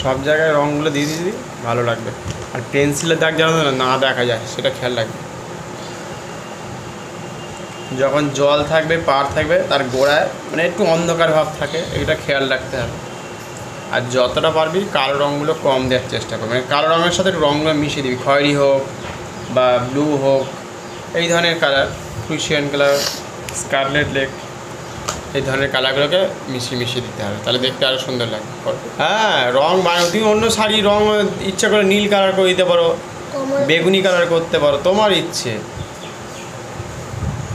সব জায়গায় রঙগুলো দিয়ে দিবি, ভালো লাগবে। আর পেন্সিলের দাগ যেন না দেখা যায় সেটা খেয়াল রাখবে। যখন জল থাকবে, পার থাকবে, তার গোড়ায় মানে একটু অন্ধকার ভাব থাকে, এটা খেয়াল রাখতে হবে। আর যতটা পারবি কালো রঙগুলো কম দেওয়ার চেষ্টা করবি, মানে কালো রঙের সাথে রঙগুলো মিশিয়ে দিবি, খয়েরি হোক বা ব্লু হোক, এই ধরনের কালার, ক্রুশিয়ান কালার, স্কারলেট লেক, এই ধরনের কালারগুলোকে মিশিয়ে দিতে হবে, তাহলে দেখতে আরও সুন্দর লাগবে। হ্যাঁ, রঙ বানাও, তুমি অন্য শাড়ি রঙ ইচ্ছা করে নীল কালার করে দিতে পারো, বেগুনি কালার করতে পারো, তোমার ইচ্ছে।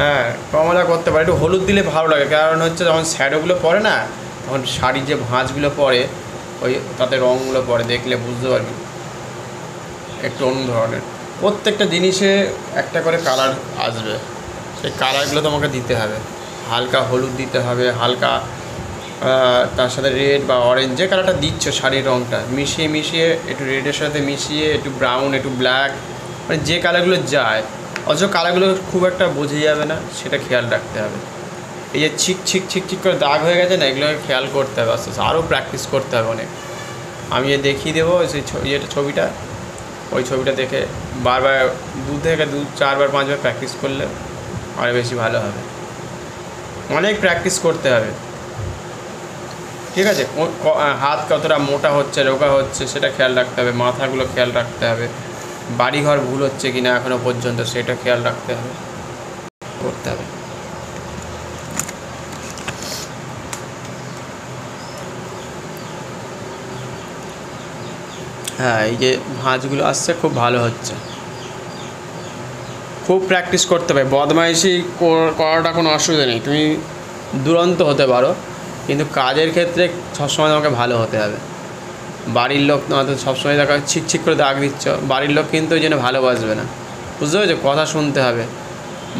হ্যাঁ, কমলা করতে পারো, একটু হলুদ দিলে ভালো লাগে, কারণ হচ্ছে যখন শ্যাডোগুলো পড়ে না, তখন শাড়ির যে ভাঁজগুলো পড়ে ওই তাতে রঙগুলো পড়ে, দেখলে বুঝতে পারবি একটু অন্য ধরনের। প্রত্যেকটা জিনিসে একটা করে কালার আসবে, সেই কালারগুলো তোমাকে দিতে হবে। হালকা হলুদ দিতে হবে, হালকা তার সাথে রেড বা অরেঞ্জ, যে কালারটা দিচ্ছ শাড়ির রঙটা মিশিয়ে একটু রেডের সাথে মিশিয়ে, একটু ব্রাউন, একটু ব্ল্যাক, মানে যে কালারগুলো যায়, অথচ কালারগুলো খুব একটা বোঝা যাবে না, সেটা খেয়াল রাখতে হবে। এই যে ছিক করে দাগ হয়ে গেছে না, এগুলোকে খেয়াল করতে হবে আস্তে আস্তে, আরও প্র্যাকটিস করতে হবে অনেক। আমি দেখিয়ে দেবো সেই ছবিটা, ওই ছবিটা দেখে বারবার 2 থেকে 4বার 5বার প্র্যাকটিস করলে আরও বেশি ভালো হবে। অনেক প্র্যাকটিস করতে হবে, ঠিক আছে? হাত কতটা মোটা হচ্ছে, রোগা হচ্ছে, সেটা খেয়াল রাখতে হবে। মাথাগুলো খেয়াল রাখতে হবে, বাড়িঘর ভুল হচ্ছে কি না এখনও পর্যন্ত, সেটা খেয়াল রাখতে হবে, করতে হবে। হ্যাঁ, এই যে ভাঁজগুলো আসছে খুব ভালো হচ্ছে, খুব প্র্যাকটিস করতে হবে। বদমাইশি করাটা কোনো অসুবিধা নেই, তুমি দুরন্ত হতে পারো, কিন্তু কাজের ক্ষেত্রে সবসময় তোমাকে ভালো হতে হবে। বাড়ির লোক নয়তো সবসময় দেখা ছিক করে দাগ দিচ্ছ, বাড়ির লোক কিন্তু ওই জন্য ভালোবাসবে না, বুঝতে পেরেছো? কথা শুনতে হবে,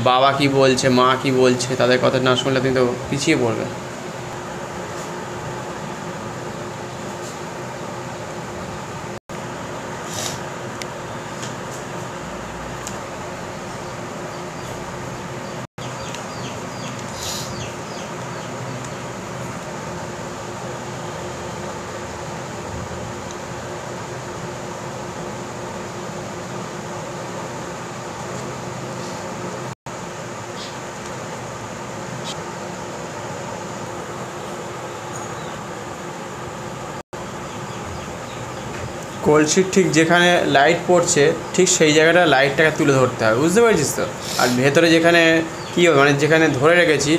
বাবা কি বলছে, মা কি বলছে, তাদের কথা না শুনলে তুমি তো পিছিয়ে পড়বে। কলসির ঠিক যেখানে লাইট পড়ছে ঠিক সেই জায়গাটা লাইটটাকে তুলে ধরতে হবে, বুঝতে পেরেছিস তো? আর ভেতরে যেখানে কী হবে, মানে যেখানে ধরে রেখেছি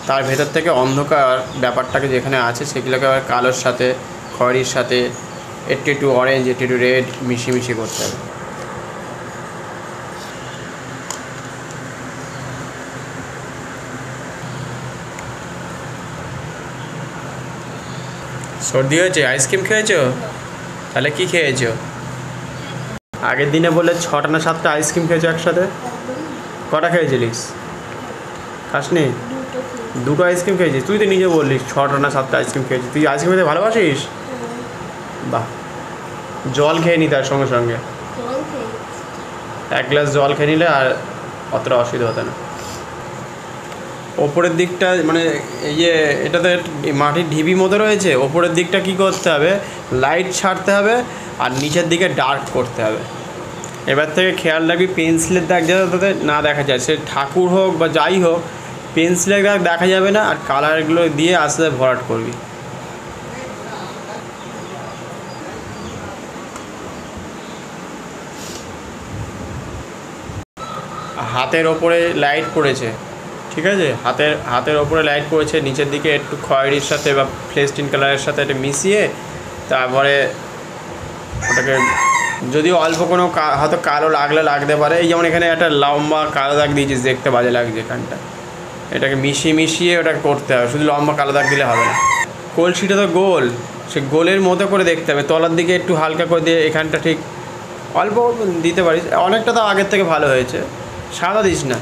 তার ভেতর থেকে অন্ধকার ব্যাপারটাকে যেখানে আছে সেগুলোকে আবার কালোর সাথে, খয়েরির সাথে, একটু অরেঞ্জ, একটু রেড মিশিয়ে করতে হবে। সর্দি হয়েছে? আইসক্রিম খেয়েছো? তাহলে কি খেয়েছো? আগের দিনে বলে 6টা না 7টা আইসক্রিম খেয়েছো একসাথে? কটা খেয়েছিলিস? খাসনি? 2টো আইসক্রিম খেয়েছিস? তুই তো নিজে বললিস 6টা না 7টা আইসক্রিম খেয়েছিস। তুই আইসক্রিম খেতে ভালোবাসিস? বাহ, জল খেয়ে নি তার সঙ্গে সঙ্গে, 1 গ্লাস জল খেয়ে নিলে আর অতটা অসুবিধা হতো না। ওপরের দিকটা মানে এটাতে মাটির ঢিবি মতো রয়েছে, ওপরের দিকটা কি করতে হবে, লাইট ছাড়তে হবে, আর নিচের দিকে ডার্ক করতে হবে। এবার থেকে খেয়াল রাখবি পেন্সিলের দাগ যাতে তাতে না দেখা যায়, সে ঠাকুর হোক বা যাই হোক, পেন্সিলের দাগ দেখা যাবে না, আর কালারগুলো দিয়ে আস্তে আস্তে ভরাট করবি। হাতের ওপরে লাইট পড়েছে, ঠিক আছে? হাতের ওপরে লাইট পড়েছে, নিচের দিকে একটু খয়েরির সাথে বা ফ্লেস্টিন কালারের সাথে একটু মিশিয়ে, তারপরে ওটাকে যদিও অল্প কোনো হয়তো কালো লাগতে পারে, এই যেমন এখানে একটা লম্বা কালো দাগ দিয়েছিস, দেখতে বাজে লাগছে এখানটা, এটাকে মিশিয়ে ওটাকে করতে হবে, শুধু লম্বা কালো দাগ দিলে হবে না। কলসিটা তো গোল, সে গোলের মতো করে দেখতে হবে, তলার দিকে একটু হালকা করে দিয়ে এখানটা ঠিক অল্প দিতে পারিস, অনেকটা তো আগের থেকে ভালো হয়েছে, সাদা দিস না,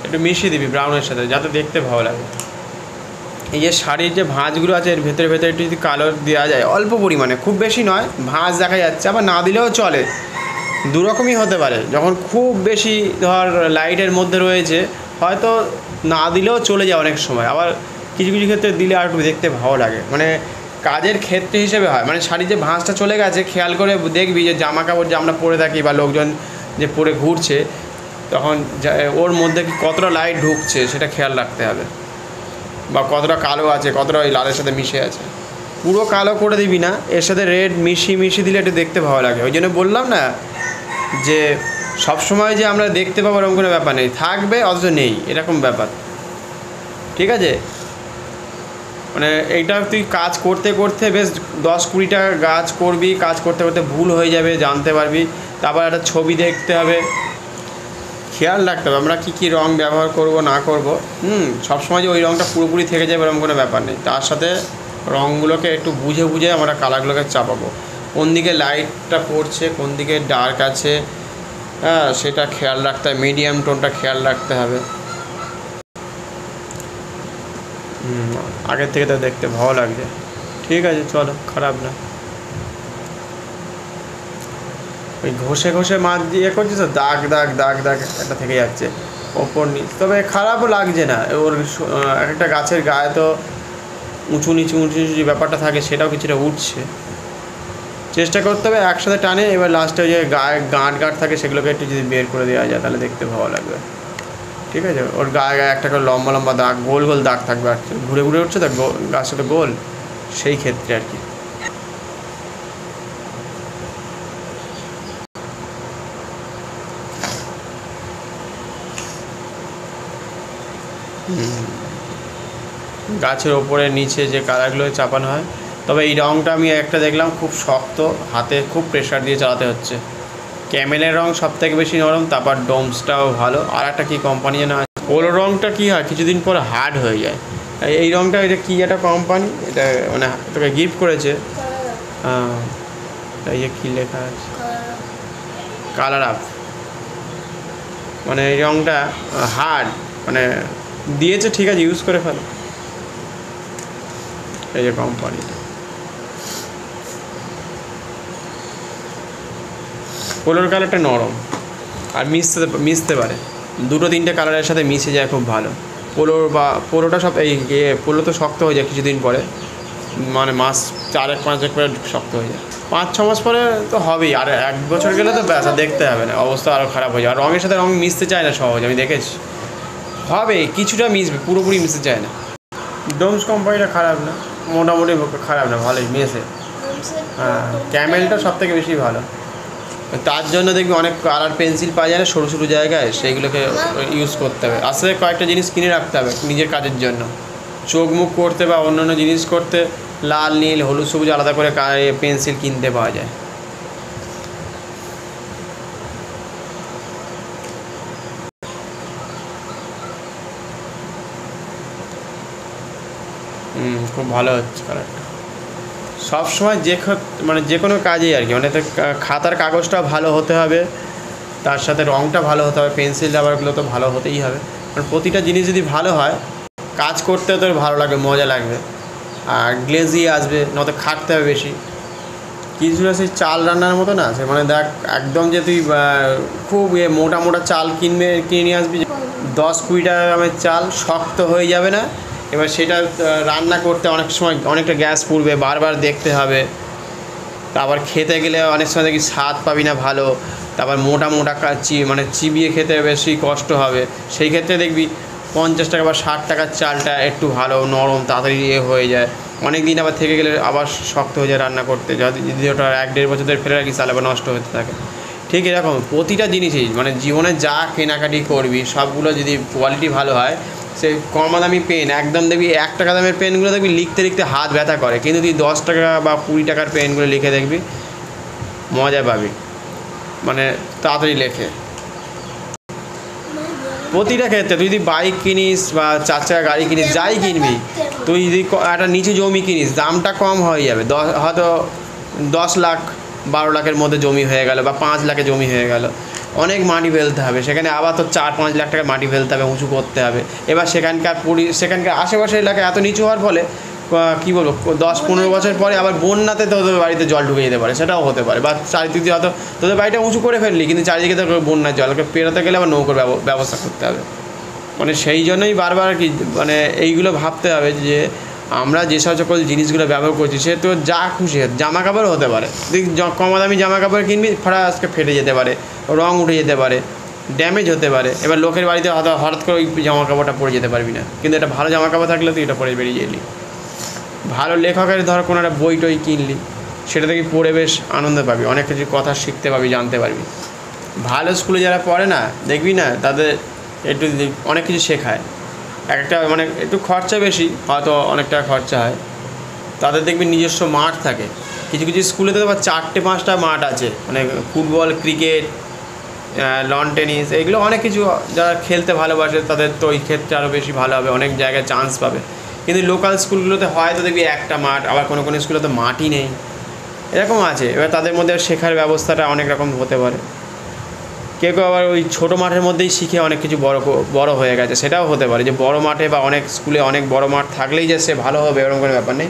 একটু মিশিয়ে দিবি ব্রাউনের সাথে যাতে দেখতে ভালো লাগে। এই যে শাড়ির যে ভাঁজগুলো আছে এর ভেতরে একটু যদি কালার দেওয়া যায় অল্প পরিমাণে, খুব বেশি নয়, ভাঁজ দেখা যাচ্ছে, আবার না দিলেও চলে, দুরকমই হতে পারে। যখন খুব বেশি ধর লাইটের মধ্যে রয়েছে হয়তো না দিলেও চলে যায় অনেক সময়, আবার কিছু কিছু ক্ষেত্রে দিলে আর একটু দেখতে ভালো লাগে, মানে কাজের ক্ষেত্রে হিসেবে হয়। মানে শাড়ির যে ভাঁজটা চলে গেছে খেয়াল করে দেখবি যে জামা কাপড় যে আমরা পরে থাকি বা লোকজন যে পরে ঘুরছে তখন ওর মধ্যে কতটা লাইট ঢুকছে সেটা খেয়াল রাখতে হবে, বা কতটা কালো আছে, কতটা ওই লালের সাথে মিশে আছে। পুরো কালো করে দিবি না, এর সাথে রেড মিশিয়ে দিলে একটু দেখতে ভালো লাগে। ওই জন্য বললাম না যে সবসময় যে আমরা দেখতে পাবো এরকম কোনো ব্যাপার নেই, থাকবে অথচ নেই এরকম ব্যাপার, ঠিক আছে? মানে এইটা তুই কাজ করতে করতে বেশ 10-20টা গাছ করবি, কাজ করতে করতে ভুল হয়ে যাবে, জানতে পারবি। তারপর একটা ছবি দেখতে হবে, খেয়াল রাখতে হবে আমরা কী রঙ ব্যবহার করব না করব। সবসময় যে ওই রঙটা পুরোপুরি থেকে যাবে এরকম কোনো ব্যাপার নেই। তার সাথে রঙগুলোকে একটু বুঝে বুঝে আমরা কালারগুলোকে চাপাবো, কোন দিকে লাইটটা পড়ছে, কোন দিকে ডার্ক আছে, হ্যাঁ সেটা খেয়াল রাখতে হবে। মিডিয়াম টোনটা খেয়াল রাখতে হবে। আগের থেকে তো দেখতে ভালো লাগছে। ঠিক আছে, চলো, খারাপ না। ওই ঘষে ঘষে মাছ দিয়ে করছিস তো, দাগ দাগ দাগ দাগ একটা থেকে যাচ্ছে ওপর নিচ, তবে খারাপও লাগছে না। ওর একটা গাছের গায়ে তো উঁচু নিচু যে ব্যাপারটা থাকে সেটাও কিছুটা উঠছে। চেষ্টা করতে হবে একসাথে টানে। এবার লাস্টে যে গায়ে গাঁট থাকে সেগুলোকে একটু যদি বের করে দেওয়া যায় তাহলে দেখতে ভালো লাগবে, ঠিক আছে? ওর গায়ে গায়ে একটা করে লম্বা লম্বা দাগ, গোল গোল দাগ থাকবে, আর ঘুরে ঘুরে উঠছে তো গাছটা তো গোল, সেই ক্ষেত্রে আর কি। গাছের ওপরে নিচে যে কালারগুলো চাপানো হয়। তবে এই রঙটা আমি একটা দেখলাম খুব শক্ত, হাতে খুব প্রেশার দিয়ে চালাতে হচ্ছে। ক্যামেলের রঙ সবথেকে বেশি নরম, তারপর ডোমসটাও ভালো। আর একটা কী কোম্পানি যেন আছে, ওলো রঙটা কী হয় কিছুদিন পর হার্ড হয়ে যায়। এই রঙটা এটা কী একটা কোম্পানি, এটা মানে তোকে গিফট করেছে। এই যে কী লেখা আছে, কালার আপ, মানে এই রঙটা হার্ড, মানে দিয়েছে ঠিক আছে, ইউজ করে ফেলো। এই যে কোম্পানিটা, পোলোর কালারটা নরম আর মিশতে পারে, 2-3টে কালারের সাথে মিশে যায় খুব ভালো। পোলোটা সব এই পোলো তো শক্ত হয়ে যায় কিছুদিন পরে, মানে মাস 4-5 পরে শক্ত হয়ে যায়। 5-6 মাস পরে তো হবেই, আর 1 বছর গেলে তো ব্যাস দেখতে হবে না, অবস্থা আরও খারাপ হয়ে যায়। আর রঙের সাথে রঙ মিশতে চায় না সহজ, আমি দেখেছি। হবে কিছুটা মিশবে, পুরোপুরি মিশতে চায় না। ডোমস কোম্পানিটা খারাপ না, মোটামুটি খারাপ না, ভালোই মেশে। হ্যাঁ, ক্যামেলটা সবথেকে বেশি ভালো। তার জন্য দেখবি অনেক কালার পেন্সিল পাওয়া যায় না সরু সরু জায়গায়, সেইগুলোকে ইউজ করতে হবে। আসলে কয়েকটা জিনিস কিনে রাখতে হবে নিজের কাজের জন্য, চোখ মুখ করতে বা অন্যান্য জিনিস করতে লাল নীল হলুদ সবুজ আলাদা করে পেন্সিল কিনতে পাওয়া যায়। খুব ভালো হচ্ছে কালারটা। সবসময় মানে যে কোনো কাজেই আর কি, মানে খাতার কাগজটা ভালো হতে হবে, তার সাথে রঙটা ভালো হতে হবে, পেন্সিল রাবারগুলো তো ভালো হতেই হবে। কারণ প্রতিটা জিনিস যদি ভালো হয় কাজ করতে তোর ভালো লাগবে, মজা লাগবে, আর গ্লেজি আসবে, নয়তো খাটতে হবে বেশি। কিছুটা সেই চাল রান্নার মতো না, সে মানে দেখ একদম যে তুই খুব মোটা মোটা চাল কিনে নিয়ে আসবি, 10-20 টাকা দামের চাল, শক্ত হয়ে যাবে না। এবার সেটা রান্না করতে অনেক সময় অনেকটা গ্যাস পুড়বে, বারবার দেখতে হবে। তারপর খেতে গেলে অনেক সময় দেখি স্বাদ পাবি না ভালো, তারপর মোটা মোটা মানে চিবিয়ে খেতে বেশি কষ্ট হবে। সেই ক্ষেত্রে দেখবি 50 টাকা বা 60 টাকার চালটা একটু ভালো নরম তাড়াতাড়ি হয়ে যায়। অনেক দিন আবার থেকে গেলে আবার শক্ত হয়ে যায় রান্না করতে, যদি ওটা 1-1.5 বছর ধরে ফেলে রাখিস তাহলে আবার নষ্ট হতে থাকে। ঠিক এরকম প্রতিটা জিনিসই, মানে জীবনে যা কেনাকাটি করবি সবগুলো যদি কোয়ালিটি ভালো হয়, সে কম দামি পেন একদম দেখবি 1 টাকা দামের পেনগুলো দেখবি লিখতে লিখতে হাত ব্যথা করে, কিন্তু তুই 10 টাকা বা 20 টাকার পেনগুলো লিখে দেখবি মজা পাবি, মানে তাড়াতাড়ি লেখে। প্রতিটা ক্ষেত্রে তুই যদি বাইক কিনিস বা 4 চাকা গাড়ি কিনিস, যাই কিনবি, তুই যদি একটা নিচু জমি কিনিস দামটা কম হয়ে যাবে, হয়তো 10 লাখ 12 লাখের মধ্যে জমি হয়ে গেল বা 5 লাখে জমি হয়ে গেল, অনেক মাটি ফেলতে হবে, সেখানে আবার তো 4-5 লাখ টাকা মাটি ফেলতে হবে, উঁচু করতে হবে। এবার সেখানকার আশেপাশের এলাকা এত নিচু হওয়ার ফলে কী বলবো 10-15 বছর পরে আবার বন্যাতে তোদের বাড়িতে জল ঢুকে যেতে পারে, সেটাও হতে পারে। বা চারিদিকে হয়তো তোদের বাড়িটা উঁচু করে ফেললি কিন্তু চারিদিকে তো বন্যার জলকে পেরোতে গেলে আবার নৌকোর ব্যবস্থা করতে হবে। মানে সেই জন্যই বারবার কি মানে এইগুলো ভাবতে হবে যে আমরা যেসব সকল জিনিসগুলো ব্যবহার করছি সে তো যা খুশি জামা কাপড় হতে পারে, কম দামি জামা কাপড় কিনবি আজকে ফেটে যেতে পারে, রং উঠে যেতে পারে, ড্যামেজ হতে পারে। এবার লোকের বাড়িতে হঠাৎ করে ওই জামা কাপড়টা পরে যেতে পারবি না, কিন্তু এটা ভালো জামা কাপড় থাকলে তুই এটা পরে বেরিয়ে এলি। ভালো লেখকের ধর কোনো একটা বই টই কিনলি, সেটা থেকে পড়ে বেশ আনন্দ পাবি, অনেক কিছু কথা শিখতে পাবি, জানতে পারবি। ভালো স্কুলে যারা পড়ে না দেখবি না তাদের একটু অনেক কিছু শেখায়, একটা মানে একটু খরচা বেশি, হয়তো অনেক টাকা খরচা হয়, তাদের দেখবি নিজস্ব মাঠ থাকে। কিছু কিছু স্কুলেতে তো 4-5টা মাঠ আছে, মানে ফুটবল, ক্রিকেট, লন টেনিস, এগুলো অনেক কিছু যারা খেলতে ভালোবাসে তাদের তো ওই ক্ষেত্রে আরও বেশি ভালো হবে, অনেক জায়গায় চান্স পাবে। কিন্তু লোকাল স্কুলগুলোতে হয়তো দেখবি একটা মাঠ, আবার কোনো কোনো স্কুলে তো মাঠই নেই, এরকম আছে। এবার তাদের মধ্যে শেখার ব্যবস্থাটা অনেক রকম হতে পারে। কেউ কেউ আবার ওই ছোটো মাঠের মধ্যেই শিখে অনেক কিছু বড় হয়ে গেছে, সেটাও হতে পারে যে বড় মাঠে বা অনেক স্কুলে অনেক বড় মাঠ থাকলেই যে সে ভালো হবে এরকম কোনো ব্যাপার নেই।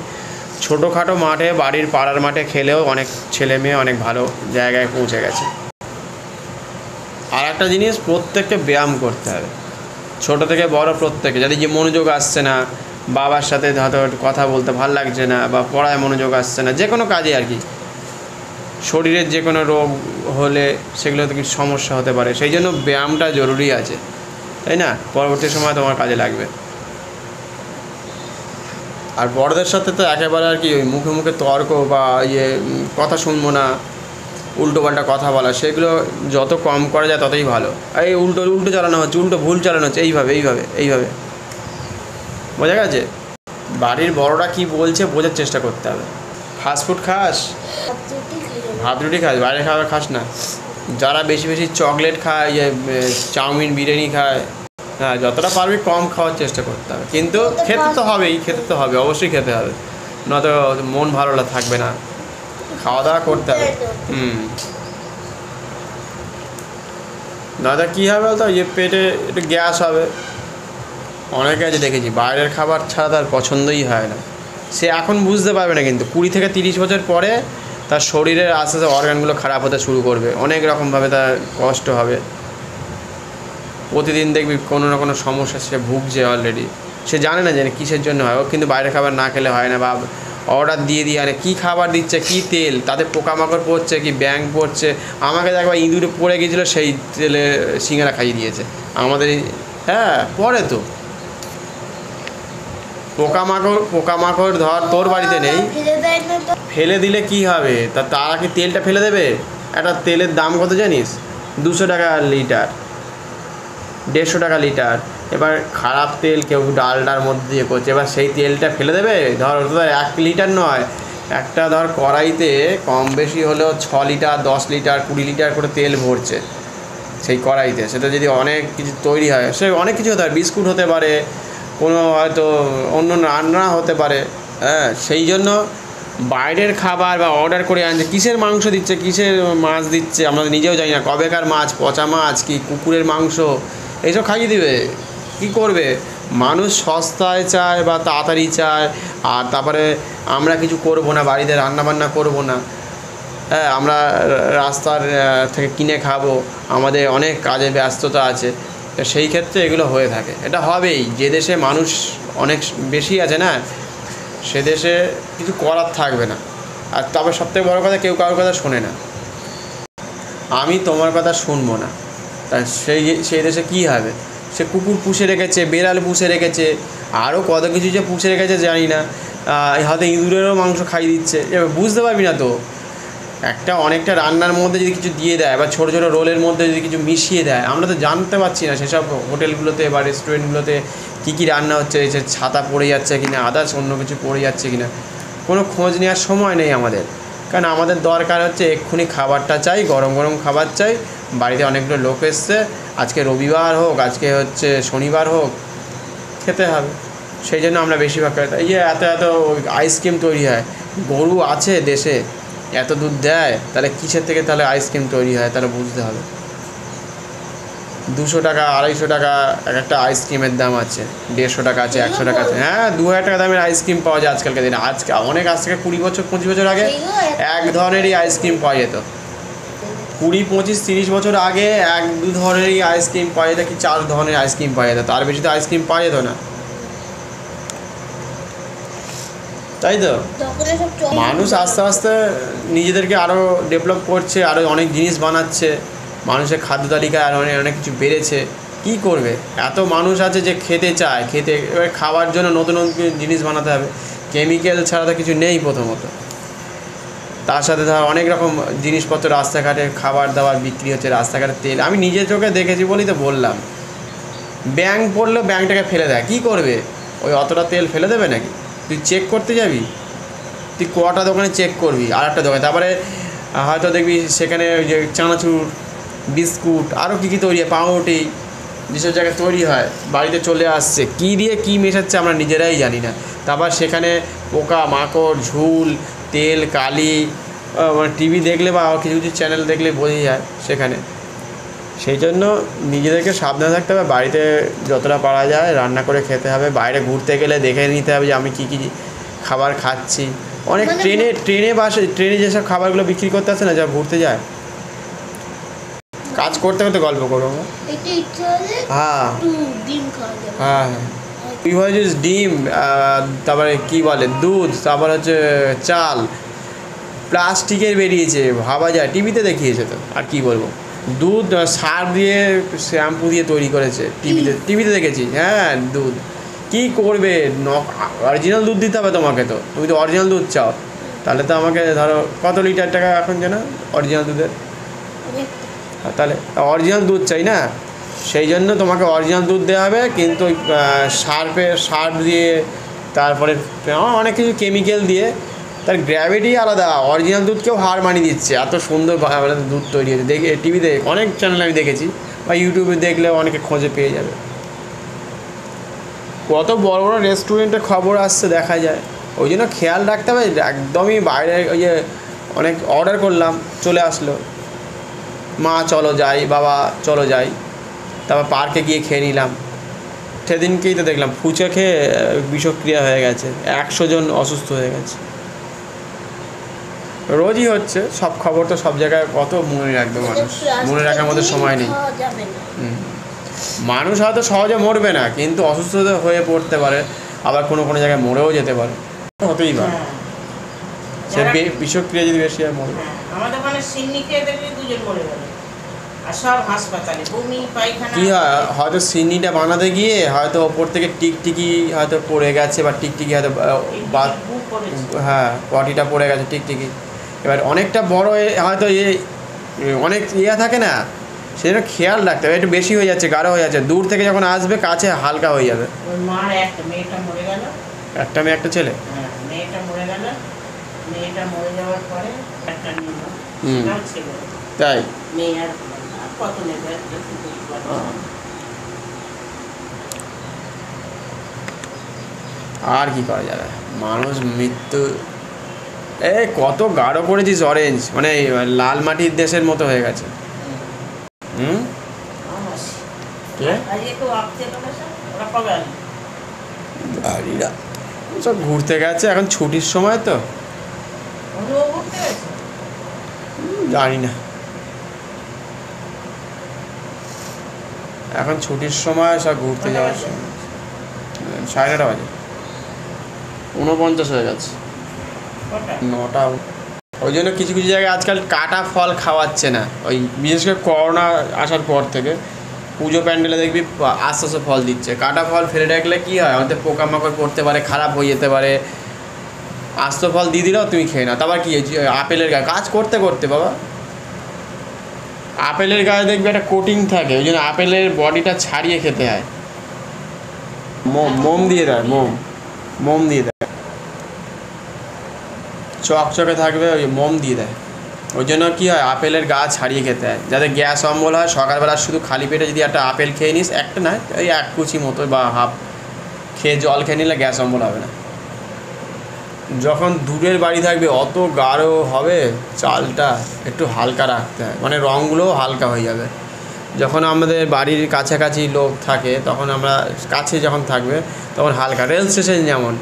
ছোটোখাটো মাঠে, বাড়ির পাড়ার মাঠে খেলেও অনেক ছেলে মেয়ে অনেক ভালো জায়গায় পৌঁছে গেছে। আর একটা জিনিস, প্রত্যেককে ব্যায়াম করতে হবে, ছোটো থেকে বড় প্রত্যেকে। যদি যে মনোযোগ আসছে না, বাবার সাথে হয়তো কথা বলতে ভালো লাগছে না, বা পড়ায় মনোযোগ আসছে না, যে কোনো কাজে আর কি, শরীরের যে কোনো রোগ হলে সেগুলো থেকে সমস্যা হতে পারে, সেই জন্য ব্যায়ামটা জরুরি আছে, তাই না? পরবর্তী সময় তোমার কাজে লাগবে। আর বড়দের সাথে তো একেবারে আর কি ওই মুখে মুখে তর্ক বা কথা শুনবো না, উল্টোপাল্টা কথা বলা, সেগুলো যত কম করা যায় ততই ভালো। এই উল্টো চালানো হচ্ছে, ভুল চালানো হচ্ছে, এইভাবে বোঝা গেছে? বাড়ির বড়রা কি বলছে বোঝার চেষ্টা করতে হবে। ফাস্টফুড খাস, ভাত রুটি খাস, বাইরে খাবার খাস না। যারা বেশি বেশি চকলেট খায়, চাউমিন, বিরিয়ানি খায়, হ্যাঁ যতটা পারবি কম খাওয়ার চেষ্টা করতে হবে। কিন্তু খেতে তো হবে, অবশ্যই খেতে হবে, নয়তো মন ভালো থাকবে না। খাওয়া দাওয়া করতে হবে। নয়তো কী হবে বলতো, পেটে একটু গ্যাস হবে। অনেকে আছে দেখেছি বাইরের খাবার ছাড়া তার পছন্দই হয় না। সে এখন বুঝতে পারবে না, কিন্তু 20 থেকে 30 বছর পরে তার শরীরের আস্তে আস্তে অর্গানগুলো খারাপ হতে শুরু করবে, অনেক রকমভাবে তার কষ্ট হবে। প্রতিদিন দেখবি কোনো না কোনো সমস্যা সে ভুগছে অলরেডি, সে জানে না যে কিসের জন্য হয়। ও কিন্তু বাইরের খাবার না খেলে হয় না, বা অর্ডার দিয়ে আরে কী খাবার দিচ্ছে, কী তেল, তাতে পোকামাকড় পড়ছে কি ব্যাঙ পড়ছে। আমাকে একবার ইঁদুরে পড়ে গিয়েছিলো, সেই তেলে সিঙ্গারা খাইয়ে দিয়েছে আমাদের। হ্যাঁ পরে তো পোকামাকড় ধর তোর বাড়িতে নেই, ফেলে দিলে কি হবে? তারা কি তেলটা ফেলে দেবে? একটা তেলের দাম কত জানিস? 200 টাকা লিটার, 150 টাকা লিটার। এবার খারাপ তেল কেউ ডালটার মধ্যে দিয়ে করছে, এবার সেই তেলটা ফেলে দেবে? ধর ওটা তো 1 লিটার নয়, একটা ধর কড়াইতে কম বেশি হলেও 6 লিটার, 10 লিটার, 20 লিটার করে তেল ভরছে সেই কড়াইতে। সেটা যদি অনেক কিছু তৈরি হয়, সে অনেক কিছু হতে পারে, বিস্কুট হতে পারে, কোনো হয়তো অন্য রান্না হতে পারে। হ্যাঁ, সেই জন্য বাইরের খাবার বা অর্ডার করে আনছে, কিসের মাংস দিচ্ছে, কিসের মাছ দিচ্ছে আমরা নিজেও জানি না, কবেকার মাছ, পচা মাছ কি কুকুরের মাংস, এইসব খাইয়ে দিবে। কি করবে মানুষ? সস্তায় চায় বা তাড়াতাড়ি চায়, আর তারপরে আমরা কিছু করব না, বাড়িতে রান্নাবান্না করব না, হ্যাঁ আমরা রাস্তার থেকে কিনে খাবো, আমাদের অনেক কাজে ব্যস্ততা আছে। সেই ক্ষেত্রে এগুলো হয়ে থাকে। এটা হবেই, যে দেশে মানুষ অনেক বেশি আছে না, সে দেশে কিছু করার থাকবে না। আর তারপর সবথেকে বড় কথা, কেউ কারোর কথা শোনে না। আমি তোমার কথা শুনবো না, তা সেই দেশে কী হবে? সে কুকুর পুষে রেখেছে, বেড়াল পুষে রেখেছে, আরও কত কিছু যে পুষে রেখেছে জানি না, হয়তো ইঁদুরেরও মাংস খাইয়ে দিচ্ছে। এবার বুঝতে পারবি না তো। অনেকটা রান্নার মধ্যে যদি কিছু দিয়ে দেয়, বা ছোটো ছোটো রোলের মধ্যে যদি কিছু মিশিয়ে দেয়, আমরা তো জানতে পারছি না সেসব হোটেলগুলোতে বা রেস্টুরেন্টগুলোতে কী রান্না হচ্ছে, যে ছাতা পড়ে যাচ্ছে কি না, আদার্স অন্য কিছু পড়ে যাচ্ছে কি না, কোনো খোঁজ নেওয়ার সময় নেই আমাদের। কারণ আমাদের দরকার হচ্ছে এক্ষুনি খাবারটা চাই, গরম গরম খাবার চাই। বাড়িতে অনেকগুলো লোক এসছে, আজকে রবিবার হোক, আজকে হচ্ছে শনিবার হোক, খেতে হবে। সেই জন্য আমরা বেশিরভাগ এত আইসক্রিম তৈরি হয়। গরু আছে দেশে, এত দুধ দেয়, তাহলে কিসের থেকে তাহলে আইসক্রিম তৈরি হয়? তাহলে বুঝতে হবে। 200 টাকা, 250 টাকা একটা আইসক্রিমের দাম আছে, 150 টাকা আছে, 100 টাকা আছে। হ্যাঁ, 2000 টাকা দামের আইসক্রিম পাওয়া যায় আজকালকার দিনে। আজ থেকে 20 বছর 25 বছর আগে এক ধরনেরই আইসক্রিম পাওয়া যেত। 20, 25, 30 বছর আগে 1-2 ধরনেরই আইসক্রিম পাওয়া যেত, কি 4 ধরনের আইসক্রিম পাওয়া যেত, তার বেশি তো আইসক্রিম পাওয়া যেত না, তাই তো। মানুষ আস্তে আস্তে নিজেদেরকে আরও ডেভেলপ করছে, আরও অনেক জিনিস বানাচ্ছে, মানুষের খাদ্য তালিকায় আরও অনেক অনেক কিছু বেড়েছে। কী করবে, এত মানুষ আছে যে খেতে চায়, এবার খাওয়ার জন্য নতুন নতুন জিনিস বানাতে হবে, কেমিক্যাল ছাড়া তো কিছু নেই প্রথমত। তার সাথে ধর অনেক রকম জিনিসপত্র রাস্তাঘাটে খাবার দাবার বিক্রি হচ্ছে, রাস্তাঘাটের তেল আমি নিজের চোখে দেখেছি বলেই তো বললাম। ব্যাঙ পড়লেও ব্যাঙটাকে ফেলে দেয়, কী করবে, ওই অতটা তেল ফেলে দেবে নাকি? তুই চেক করতে যাবি, তুই কটা দোকানে চেক করবি, আর একটা দোকানে, তারপরে হয়তো দেখবি সেখানে ওই যে চানাচুর, বিস্কুট, আরও কী কী তৈরি হয়, পাউরুটি, যেসব জায়গায় তৈরি হয় বাড়িতে চলে আসছে, কী দিয়ে কী মেশাচ্ছে আমরা নিজেরাই জানি না। তারপর সেখানে পোকা মাকড়, ঝুল, তেল, কালি, মানে টিভি দেখলে বা কিছু কিছু চ্যানেল দেখলে বোঝা যায় সেখানে। সেই জন্য নিজেদেরকে সাবধানে থাকতে হবে, বাড়িতে যতটা পারা যায় রান্না করে খেতে হবে, বাইরে ঘুরতে গেলে দেখে নিতে হবে যে আমি কী কী খাবার খাচ্ছি। অনেক ট্রেনে বাসে ট্রেনে যেসব খাবারগুলো বিক্রি করতে আসে না, যা ঘুরতে যায়, কাজ করতে করতে গল্প করবো। হ্যাঁ হ্যাঁ, তুই হয়েছিস ডিম, তারপরে কী বলে দুধ, তারপর হচ্ছে চাল, প্লাস্টিকের বেরিয়েছে, ভাবা যায়, টিভিতে দেখিয়েছে তো, আর কি বলবো। দুধ সার দিয়ে শ্যাম্পু দিয়ে তৈরি করেছে, টিভিতে দেখেছি। হ্যাঁ, দুধ কী করবে, অরিজিনাল দুধ দিতে হবে তোমাকে, তো তুমি তো অরিজিনাল দুধ চাও, তাহলে তো আমাকে ধরো কত লিটার টাকা এখন যেন অরিজিনাল দুধের, তাহলে অরিজিনাল দুধ চাই না, সেই জন্য তোমাকে অরিজিনাল দুধ দেওয়া হবে, কিন্তু ওই সার দিয়ে, তারপরে অনেক কিছু কেমিক্যাল দিয়ে, তার গ্র্যাভিটি আলাদা। অরিজিনাল দুধকেও হার মানিয়ে দিচ্ছে, এত সুন্দর দুধ তৈরি হয়েছে, দেখে টিভিতে অনেক চ্যানেল আমি দেখেছি, বা ইউটিউবে দেখলে অনেকে খোঁজে পেয়ে যাবে। কত বড় বড় রেস্টুরেন্টে খবর আসছে দেখা যায়, ওই জন্য খেয়াল রাখতে হবে। একদমই বাইরে ওই যে অনেক অর্ডার করলাম, চলে আসলো, মা চলো যাই, বাবা চলো যাই, তারপর পার্কে গিয়ে খেয়ে নিলাম, সেদিনকেই তো দেখলাম ফুচকা খেয়ে বিষক্রিয়া হয়ে গেছে, 100 জন অসুস্থ হয়ে গেছে। রোজই হচ্ছে, সব খবর তো সব জায়গায় কত মনে রাখবে মানুষ, মনে রাখার মধ্যে সময় নেই। মানুষ হয়তো সহজে মরবে না, কিন্তু অসুস্থ হয়ে পড়তে পারে, আবার কোনো কোনো জায়গায় মরেও যেতে পারে, হতেই পারে। সে বিষক্রিয়া যদি বেশি হয় মরবে। আমাদের মানে সিন্নি খেয়ে দেখলে 2 জন মরে গেল, আর সব হাসপাতালে বমি পায়খানা। কি হয়, হয়তো সিন্নিটা বানাতে গিয়ে হয়তো ওপর থেকে টিকটিকি হয়তো পড়ে গেছে, বা টিকটিকি হয়তো হ্যাঁ পটিটা পড়ে গেছে টিকটিকি, এবার অনেকটা বড় হয়তো অনেক থাকে না, সেটা খেয়াল রাখতে হবে, একটু বেশি হয়ে যাচ্ছে, গাঢ় হয়ে যাচ্ছে, দূর থেকে যখন আসবে কাছে হালকা হয়ে যাবে। মার একটা মেয়েটা মরে গেল, একটা মেয়ে একটা ছেলে, মেয়েটা মরে গেল, মেয়েটা মরে যাওয়ার পরে একটা নিল, ছেলে, তাই মেয়ে আর কত নেবে, আর কি করা যাবে, মানুষ মৃত্যু। কত গাঢ় করেছিস অরেঞ্জ, মানে লাল মাটির দেশের মতো হয়ে গেছে। সব ঘুরতে গেছে, এখন ছুটির সময় তো জানি না, এখন ছুটির সময় সব ঘুরতে যাওয়ার সময়। 9:30 বাজে, 49 হয়ে গেছে, 9টা। ওই জন্য কিছু কিছু জায়গায় আজকাল কাটা ফল খাওয়াচ্ছে না, ওই বিশেষ করে করোনা আসার পর থেকে পুজো প্যান্ডেলে দেখবি আস্তে আস্তে ফল দিচ্ছে। কাটা ফল ফেলে রাখলে কী হয়, আমাদের পোকামাকড় পড়তে পারে, খারাপ হয়ে যেতে পারে। আস্ত ফল দিয়ে দিলেও তুমি খেয়ে না। তারপর কি আপেলের গায়ে কাজ করতে করতে বাবা, আপেলের গায়ে দেখবি একটা কোটিং থাকে, ওই জন্য আপেলের বডিটা ছাড়িয়ে খেতে হয়। মোম দিয়ে দেয়, মোম দিয়ে দেয়, চকচকে থাকবে, ওই মোম দিয়ে দেয়। ওই জন্য কী হয়, আপেলের গা ছাড়িয়ে খেতে হয়, যাতে গ্যাস অম্বল হয়। সকালবেলা শুধু খালি পেটে যদি একটা আপেল খেয়ে নিস, একটা নয় ওই 1 কুচি মতো বা হাফ খেয়ে জল খেয়ে নিলে গ্যাস অম্বল হবে না। যখন দূরের বাড়ি থাকবে অত গাঢ় হবে চালটা, একটু হালকা রাখতে হয়, মানে রঙগুলোও হালকা হয়ে যাবে। যখন আমাদের বাড়ির কাছাকাছি লোক থাকে, তখন আমরা কাছে যখন থাকবে তখন হালকা। রেল স্টেশন যেমন,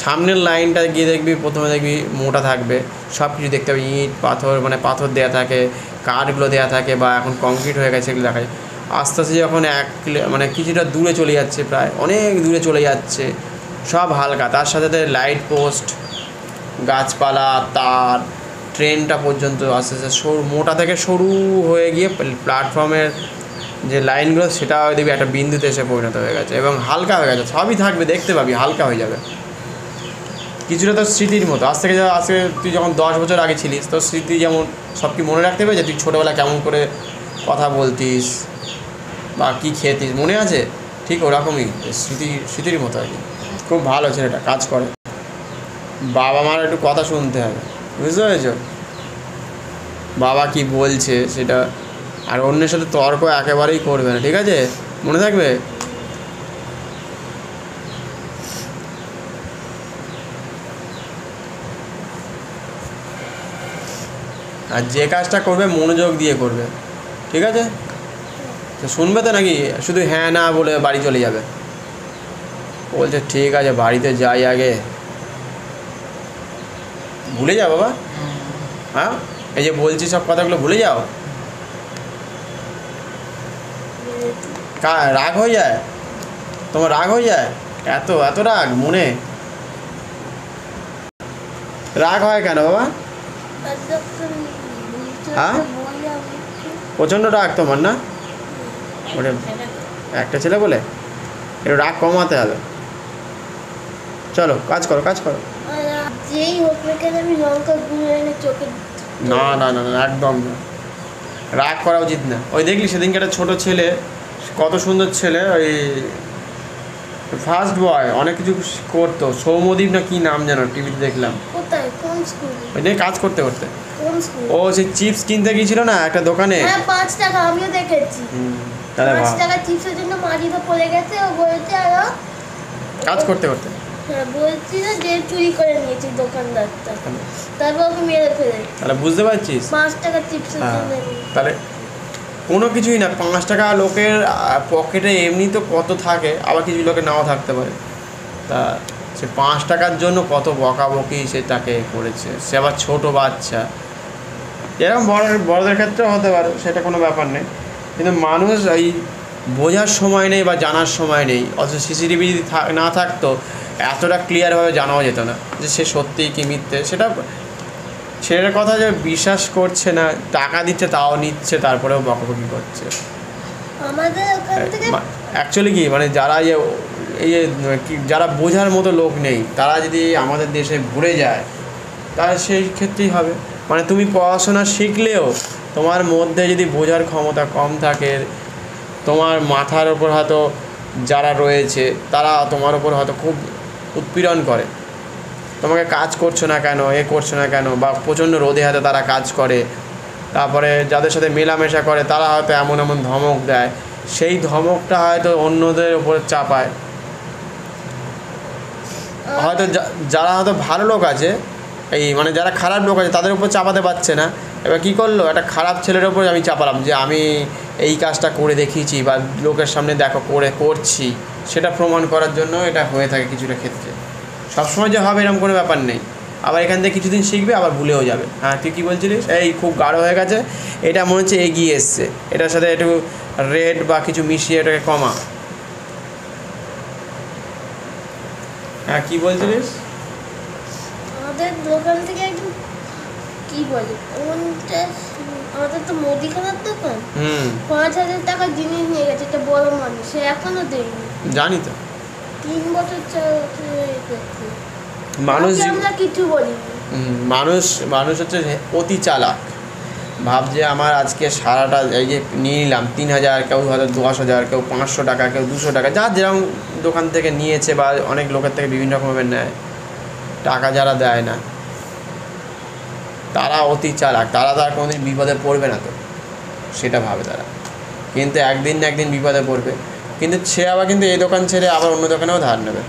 সামনের লাইনটা গিয়ে দেখবি প্রথমে দেখবি মোটা থাকবে, সব কিছু দেখতে হবে, ইট পাথর, মানে পাথর দেওয়া থাকে, কাঠগুলো দেওয়া থাকে বা এখন কংক্রিট হয়ে গেছে সেগুলো দেখা যায়। আস্তে আস্তে যখন মানে কিছুটা দূরে চলে যাচ্ছে, প্রায় অনেক দূরে চলে যাচ্ছে, সব হালকা, তার সাথে লাইট পোস্ট, গাছপালা, তার, ট্রেনটা পর্যন্ত আস্তে আস্তে সরু, মোটা থেকে সরু হয়ে গিয়ে প্ল্যাটফর্মের যে লাইনগুলো সেটা দেখবি একটা বিন্দুতে এসে পরিণত হয়ে গেছে এবং হালকা হয়ে গেছে। সবই থাকবে, দেখতে পাবি হালকা হয়ে যাবে। কিছুটা তো স্মৃতির মতো, আজ থেকে তুই যখন 10 বছর আগে ছিলিস, তোর স্মৃতি যেমন সব কি মনে রাখতে পেরেছে? তুই ছোটোবেলা কেমন করে কথা বলতিস বা কী খেতিস, মনে আছে? ঠিক ওরকমই স্মৃতির মতো আর কি। খুব ভালো ছেলেটা, কাজ করে। বাবা মার একটু কথা শুনতে হবে, বুঝতে পেরেছ? বাবা কি বলছে সেটা, আর অন্যের সাথে তর্ক একেবারেই করবে না, ঠিক আছে? মনে থাকবে। আর যে কাজটা করবে মনোযোগ দিয়ে করবে, ঠিক আছে? তো শুনবে তো নাকি শুধু হ্যাঁ না বলে বাড়ি চলে যাবে? বলছে ঠিক আছে বাড়িতে যাই আগে। ভুলে যাও বাবা, হ্যাঁ? এই যে বলছি সব কথাগুলো ভুলে যাও। রাগ হয়ে যায় তোমার? রাগ হয়ে যায়? এত রাগ মনে? রাগ হয় কেন বাবা? হ্যাঁ, প্রচণ্ড রাগ তোমার না? ওটা একটা ছেলে বলে একটু রাগ কমাতে হবে। চলো কাজ করো। না একদম না, রাগ করা উচিত না। ওই দেখলি সেদিনকে একটা ছোটো ছেলে, কত সুন্দর ছেলে, ওই ফার্স্ট বয়, অনেক কিছু করতো, সৌম্যদীপ না কি নাম যেন, টিভিতে দেখলাম। ওই নিয়ে কাজ করতে ও সেই চিপস কিনতে গিয়েছিল না একটা দোকানে। 5 টাকা আমিও দেখেছি। 5 টাকা চিপসের জন্য মাটিতে পড়ে গেছে, ও বলছে আর কাজ করতে হ্যাঁ বলছি না যে চুরি করে নিয়েছি দোকানদারটা, তারপর ওকে মেরে ফেলে। তাহলে বুঝতে পারছিস 5 টাকা চিপসের জন্য। তাহলে কোনো কিছুই না, 5 টাকা লোকের পকেটে এমনি তো কত থাকে, আবার কিছু লোকের নাও থাকতে পারে। তা সে 5 টাকার জন্য কত বকাবকি সে তাকে করেছে, সে আবার ছোটো বাচ্চা। এরকম বড়দের ক্ষেত্রেও হতে পারে, সেটা কোনো ব্যাপার নেই। কিন্তু মানুষ এই বোঝার সময় নেই বা জানার সময় নেই। অথচ সিসিটিভি যদি না থাকতো এতটা ক্লিয়ারভাবে জানাও যেত না যে সে সত্যিই কি মিথ্যে। সেটা ছেলের কথা যে বিশ্বাস করছে না, টাকা দিচ্ছে তাও নিচ্ছে, তারপরেও বকাবকি করছে। আমাদের ওখান থেকে অ্যাকচুয়ালি কি মানে যারা যারা বোঝার মতো লোক নেই, তারা যদি আমাদের দেশে ঘুরে যায় তাহলে সেই ক্ষেত্রেই হবে। মানে তুমি পড়াশোনা শিখলেও তোমার মধ্যে যদি বোঝার ক্ষমতা কম থাকে, তোমার মাথার ওপর হয়তো যারা রয়েছে তারা তোমার ওপর হয়তো খুব উৎপীড়ন করে, তোমাকে কাজ করছো না কেন, করছো না কেন, বা প্রচণ্ড রোদে হাতে তারা কাজ করে। তারপরে যাদের সাথে মেলামেশা করে তারা হয়তো এমন ধমক দেয়, সেই ধমকটা হয়তো অন্যদের ওপরে চাপায়। হয়তো যারা হয়তো ভালো লোক আছে, মানে যারা খারাপ লোক আছে তাদের উপর চাপাতে পারছে না, এবার কী করলো, একটা খারাপ ছেলের ওপর আমি চাপালাম যে আমি এই কাজটা করে দেখিয়েছি বা লোকের সামনে দেখো করছি, সেটা প্রমাণ করার জন্য এটা হয়ে থাকে কিছুটা ক্ষেত্রে। সবসময় যে হবে এরকম কোনো ব্যাপার নেই। আবার এখান থেকে কিছুদিন শিখবে আবার ভুলেও যাবে। হ্যাঁ তুই কী বলছিলিস? খুব গাঢ় হয়ে গেছে, এটা মনে হচ্ছে এগিয়ে এসছে, এটার সাথে একটু রেড বা কিছু মিশিয়ে এটাকে কমা। হ্যাঁ কী বলছিলিস? আমাদের দোকান থেকে একদম কি বলে, আমাদের তো মুদিখানার দোকান, 5,000 টাকার জিনিস নিয়ে গেছে একটা বড় মানুষ, সে এখনো দেয়নি। জানি তো 3 বছর মানুষ আমরা কিছু বলিনি। মানুষ হচ্ছে অতি চালাক। ভাবছে আমার আজকে সারাটা এই যে নিয়ে নিলাম 3,000, কেউ হয়তো 10,000, কেউ 500 টাকা, কেউ 200 টাকা, যার যেরকম দোকান থেকে নিয়েছে বা অনেক লোকের থেকে বিভিন্ন রকমের নেয়। টাকা যারা দেয় না তারা অতি চালাক, তারা তো আর কোনোদিন বিপদে পড়বে না, তো সেটা ভাবে তারা, কিন্তু একদিন না একদিন বিপদে পড়বে। কিন্তু সে আবার কিন্তু এই দোকান ছেড়ে আবার অন্য দোকানেও ধার নেবে।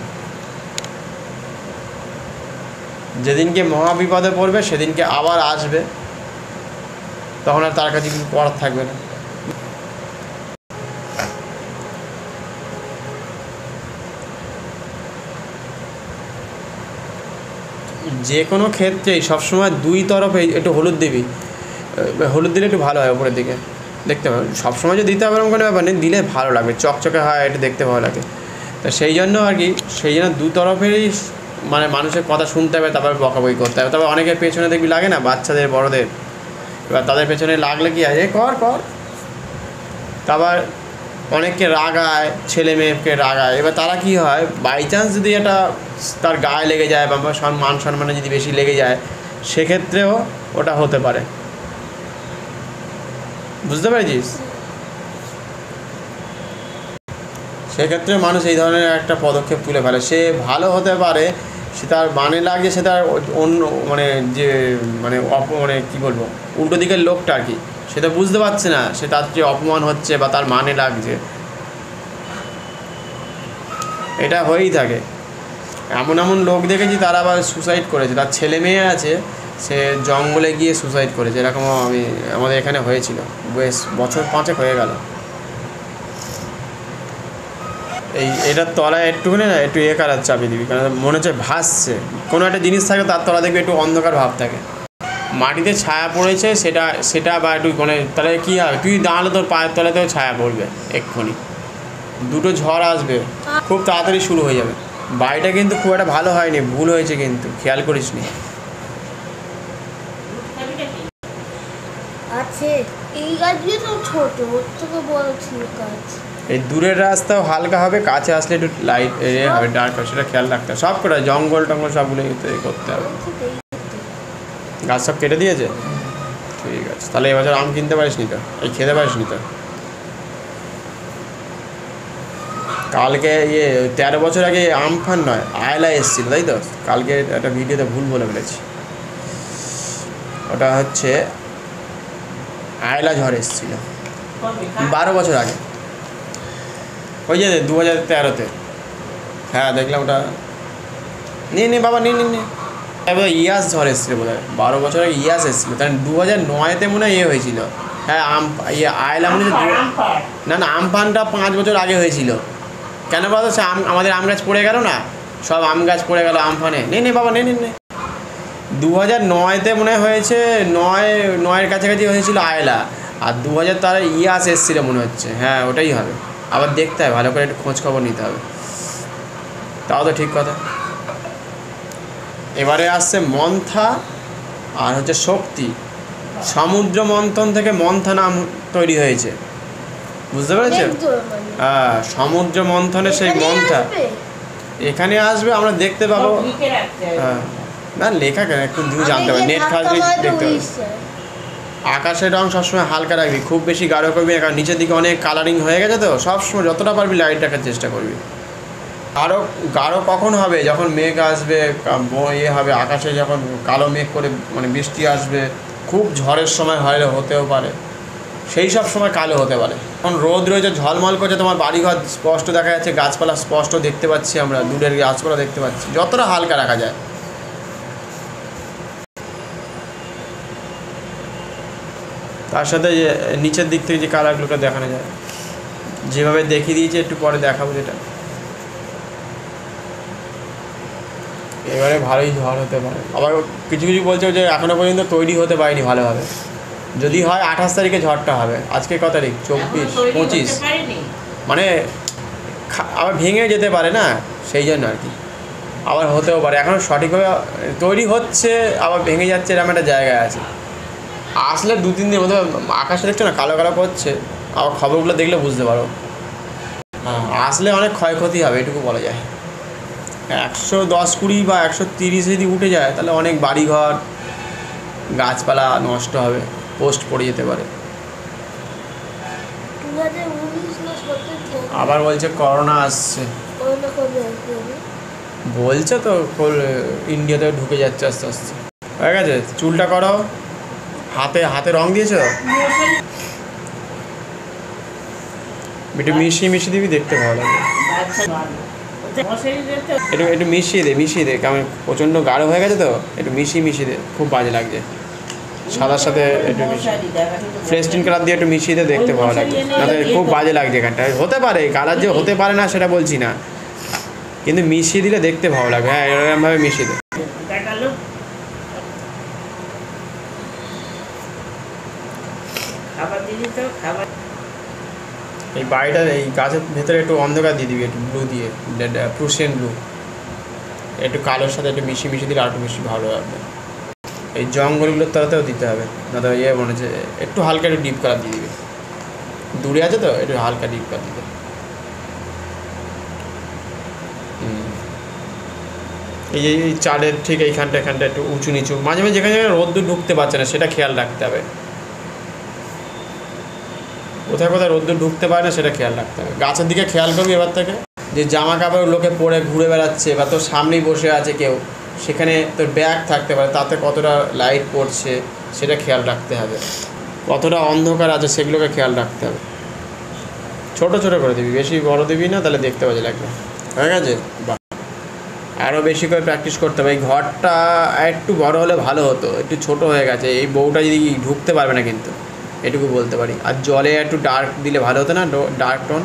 যেদিনকে মহা বিপদে পড়বে সেদিনকে আবার আসবে, তখন আর তার কাছে কিছু করার থাকবে না। যে কোনো ক্ষেত্রেই সবসময় দুই তরফে একটু হলুদ দিবি, হলুদ দিলে একটু ভালো হয় উপরের দিকে দেখতে পাবে। সবসময় যে দিতে হবে এরকম কোনো ব্যাপার নেই, দিলে ভালো লাগবে, চকচকে হয়, এটা দেখতে ভালো লাগে। তো সেই জন্য আর কি, সেই জন্য দু তরফেরই মানে মানুষের কথা শুনতে হবে, তারপর বকাবকি করতে হবে। তবে অনেকের পেছনে দেখবি লাগে না, বাচ্চাদের বড়দের, এবার তাদের পেছনে লাগলে কি আছে, কর কর, তারপর অনেককে রাগায়, ছেলে মেয়েকে রাগায়। এবার তারা কি হয়, বাই চান্স যদি এটা তার গায়ে লেগে যায় বা মান সম্মানে যদি বেশি লেগে যায়, সেক্ষেত্রেও ওটা হতে পারে, বুঝতে পেরেছিস? সেক্ষেত্রে মানুষ এই ধরনের একটা পদক্ষেপ তুলে ফেলে। সে ভালো হতে পারে, সে তার মানে লাগে, সে তার অন্য মানে যে মানে মানে কী বলবো, উল্টো দিকের লোকটা আর কি, সে তো বুঝতে পারছে না সে তার যে অপমান হচ্ছে বা তার মানে লাগছে, এটা হয়েই থাকে। এমন এমন লোক দেখেছি তারা আবার সুসাইড করেছে, তার ছেলে মেয়ে আছে, সে জঙ্গলে গিয়ে সুসাইড করেছে, এরকমও আমাদের এখানে হয়েছিল, বেশ বছর 5 হয়ে গেল। এটার তলায় একটুখানি না একটু কালার চাপিয়ে দিবি, কারণ মনে হচ্ছে ভাসছে, কোনো একটা জিনিস থাকে তার তলা দেখবে একটু অন্ধকার ভাব থাকে, মাটিতে ছায়া পড়েছে সেটা বা একটু মানে, তাহলে কী হবে, তুই দাঁড়ালে তোর পায়ের তলাতেও ছায়া পড়বে এক্ষুনি। দুটো ঝড় আসবে, খুব তাড়াতাড়ি শুরু হয়ে যাবে। বাড়িটা কিন্তু খুব একটা ভালো হয়নি, ভুল হয়েছে কিন্তু, খেয়াল করিস নি। আছে এই গাছগুলো তো ছোট, ওর থেকে বড় ছিল গাছ। এই দূরের রাস্তাও হালকা হবে, কাছে আসলে একটু লাইট এরিয়া হবে, ডার্ক হবে, সেটা খেয়াল রাখতে হবে। সব করে জঙ্গল টঙ্গল সবগুলো করতে হবে। গাছ সব কেটে দিয়েছে, ঠিক আছে। তাহলে এবছর আম কিনতে পারিস নি তো, এই খেতে পারিস নি তো। কালকে 13 বছর আগে আমফান নয়, আয়লা এসেছিল, তাই তো? কালকে একটা ভিডিওতে ভুল বলে ফেলেছি, ওটা হচ্ছে আয়লা ঝড় এসেছিল 12 বছর আগে, ওই যে 2013-তে। হ্যাঁ দেখলাম ওটা, নে বাবা নে এবার ইয়াস ঝড় এসেছিলো বোধ হয়, 12 বছর আগে ইয়াস এসেছিলো, তাই 2009-তে মনে হয় হয়েছিল। হ্যাঁ আয়লা মনে হয়, না আমফানটা 5 বছর আগে হয়েছিল। কেন বলতো, সে আমাদের আম গাছ পড়ে গেল না, সব আম গাছ পড়ে গেল আমফানে। নে বাবা নে 2009-তে মনে হয়েছে, 9-এর কাছাকাছি হয়েছিল আয়লা, আর 2000 তার ইয়াস এসেছিলো মনে হচ্ছে। হ্যাঁ ওটাই হবে, আবার দেখতে হবে ভালো করে, একটু খোঁজ খবর নিতে হবে। তাও তো ঠিক কথা। এবারে আসছে মন্থা আর হচ্ছে শক্তি। সমুদ্র মন্থন থেকে মন্থা নাম তৈরি হয়েছে, বুঝতে পেরেছো? হ্যাঁ, সমুদ্র মন্থনে সেই মন্থা এখানে আসবে, আমরা দেখতে পাবো। হ্যাঁ না, লেখা কেন, একটু দূর জানতে হবে, নেট খালি দেখতে হবে। আকাশের রং সবসময় হালকা রাখবি, খুব বেশি গাঢ় করবি না, কারণ নিচের দিকে অনেক কালারিং হয়ে গেছে, তো সবসময় যতটা পারবি লাইট রাখার চেষ্টা করবি। গাঢ় কখন হবে, যখন মেঘ আসবে, হবে আকাশে, যখন কালো মেঘ করে মানে বৃষ্টি আসবে, খুব ঝড়ের সময় হতেও পারে, সেই সব সময় কালো হতে পারে। এখন রোদ রয়েছে, ঝলমল করছে, তোমার বাড়িঘর স্পষ্ট দেখা যাচ্ছে, গাছপালা স্পষ্ট দেখতে পাচ্ছি আমরা, দূরের গাছপালা দেখতে পাচ্ছি, যতটা হালকা রাখা যায়। তার সাথে নিচের দিক থেকে যে কালারগুলোকে দেখানো যায়, যেভাবে দেখিয়ে দিয়েছে, একটু পরে দেখাবো যেটা। এবারে ভালোই ঝড় হতে পারে, আবার কিছু বলছে যে এখনো পর্যন্ত তৈরি হতে পারেনি ভালোভাবে, যদি হয় 28 তারিখে ঝড়টা হবে। আজকে কত তারিখ? 24, 25, মানে আবার ভেঙে যেতে পারে না, সেই জন্য আর কি, আবার হতেও পারে। এখনও সঠিকভাবে তৈরি হচ্ছে, আবার ভেঙে যাচ্ছে, এরকম একটা জায়গায় আছে। আসলে 2-3 দিনের মধ্যে, আকাশে দেখছো না কালো কালো করছে, আবার খবরগুলো দেখলে বুঝতে পারো। হ্যাঁ, আসলে অনেক ক্ষয়ক্ষতি হবে, এটুকু বলা যায়। 110-20 বা 130 যদি উঠে যায়, তাহলে অনেক বাড়িঘর, গাছপালা নষ্ট হবে, পোস্ট পড়ে যেতে পারে। আবার বলছে করোনা আসছে, বলছে তো ইন্ডিয়াতে ঢুকে যাচ্ছে আস্তে আস্তে। হয়ে গেছে, চুলটা করো, হাতে রং দিয়েছো, একটু মিশিয়ে দিবি, দেখতে ভালো লাগবে। একটু মিশিয়ে দে, কারণ প্রচণ্ড গাঢ় হয়ে গেছে তো, একটু মিশিয়ে দে, খুব বাজে লাগছে। সাদার সাথে একটু ফ্রেস্টিন কালার দিয়ে একটু মিশিয়ে দিয়ে দেখতে ভালো লাগবে, নাহলে খুব বাজে লাগছে এখানটা। হতে পারে কালার যে হতে পারে না সেটা বলছি না, কিন্তু মিশিয়ে দিলে দেখতে ভালো লাগবে। হ্যাঁ, এরকমভাবে মিশিয়ে দে। দিতে হবে, খাবার এই বাড়িটা এই গাছের ভেতরে একটু অন্ধকার দিয়ে দিবি, একটু ব্লু দিয়ে, প্রুশিয়ান ব্লু, একটু কালোর সাথে একটু মিশিয়ে দিলে আরও বেশি ভালো হবে। এই জঙ্গলগুলোর তলাতেও দিতে হবে, না তো ইয়ে মনে হচ্ছে একটু হালকা একটু ডিপ কালার দিয়ে দিবে, দূরে আছে তো একটু হালকা ডিপ কালার দিতে। এই যে এই চালের ঠিক এখানটা একটু উঁচু নিচু, মাঝে মাঝে যেখানে যেখানে রোদ্দুর ঢুকতে পারছে না সেটা খেয়াল রাখতে হবে, কোথায় কোথায় রোদ্দুর ঢুকতে পারে না সেটা খেয়াল রাখতে হবে। গাছের দিকে খেয়াল করবি এবার থেকে, যে জামা কাপড় লোকে পরে ঘুরে বেড়াচ্ছে বা তোর সামনেই বসে আছে কেউ, সেখানে তোর ব্যাগ থাকতে পারে, তাতে কতটা লাইট পড়ছে সেটা খেয়াল রাখতে হবে, কতটা অন্ধকার আছে সেগুলোকে খেয়াল রাখতে হবে। ছোট ছোট করে দিবি, বেশি বড় দিবি না, তাহলে দেখতে বাজে লাগবে। হয়ে গেছে? বাহ, আরও বেশি করে প্র্যাকটিস করতে হবে। এই ঘরটা একটু বড় হলে ভালো হতো, একটু ছোট হয়ে গেছে, এই বউটা যদি ঢুকতে পারবে না কিন্তু, এটুকু বলতে পারি। আর জলে একটু ডার্ক দিলে ভালো হতো না, ডার্ক টোন।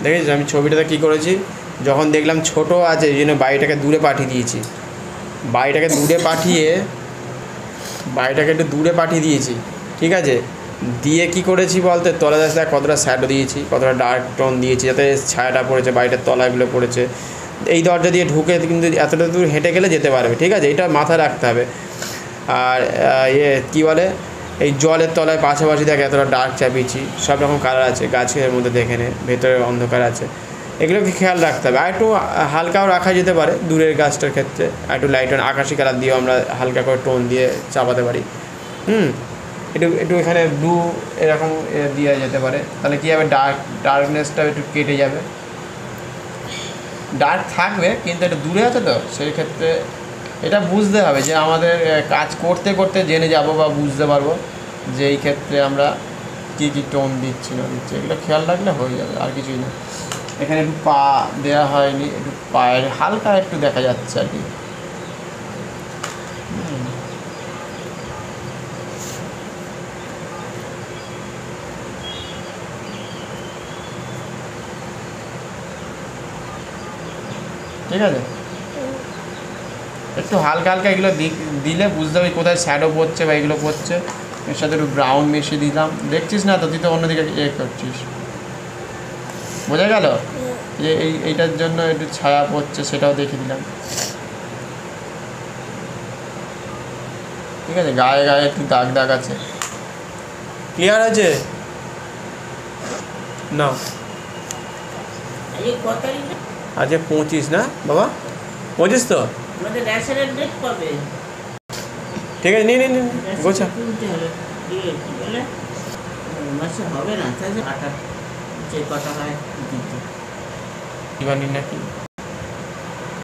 দেখেছিস আমি ছবিটাতে কী করেছি, যখন দেখলাম ছোট আছে এই জন্য বাড়িটাকে দূরে পাঠিয়ে দিয়েছি, বাড়িটাকে একটু দূরে পাঠিয়ে দিয়েছি, ঠিক আছে? দিয়ে কি করেছি বলতে, তলা দাসটা কতটা শ্যাডো দিয়েছি, কতটা ডার্ক টোন দিয়েছি, যাতে ছায়াটা পড়েছে, বাড়িটার তলাগুলো পড়েছে। এই দরজা দিয়ে ঢুকে কিন্তু এতটা দূর হেঁটে গেলে যেতে পারবে, ঠিক আছে? এটা মাথায় রাখতে হবে। আর কী বলে, এই জলের তলায় পাশাপাশি দেখে এতটা ডার্ক চাপিয়েছি, সব রকম কালার আছে, গাছের মধ্যে দেখে নে, ভেতরে অন্ধকার আছে, এগুলোকে খেয়াল রাখতে হবে। আর একটু হালকাও রাখা যেতে পারে দূরের গাছটার ক্ষেত্রে, একটু লাইট আকাশি কালার দিয়েও আমরা হালকা করে টোন দিয়ে চাপাতে পারি। একটু এখানে ব্লু এরকম দেওয়া যেতে পারে, তাহলে কী হবে, ডার্কনেসটা একটু কেটে যাবে। ডার্ক থাকবে কিন্তু একটু দূরে আছে তো, সেই ক্ষেত্রে এটা বুঝতে হবে যে আমাদের কাজ করতে করতে জেনে যাব বা বুঝতে পারবো যে এই ক্ষেত্রে আমরা কী কী টোন দিচ্ছি না দিচ্ছি, এগুলো খেয়াল রাখলে হয়ে যাবে, আর কিছুই না। এখানে একটু পা দেওয়া হয়নি, একটু পায়ের হালকা একটু দেখা যাচ্ছে আর কি। ঠিক আছে, একটু হালকা হালকা এগুলো দিলে বুঝতে হবে কোথায় শ্যাডো পড়ছে বা এগুলো পড়ছে। এর সাথে একটু ব্রাউন মিশিয়ে দিলাম, দেখছিস না তো, তুই তো অন্যদিকে করছিস, বোঝা গেল? যে এইটার জন্য একটু ছায়া পড়ছে সেটাও দেখে দিলাম, ঠিক আছে? গায়ে গায়ে একটু দাগ আছে, ক্লিয়ার আছে না? আজকে 25 না বাবা, 25 তো, ঠিক আছে, নিন গোছা হবে না, আটা যে কটা হয় দিতে নাকি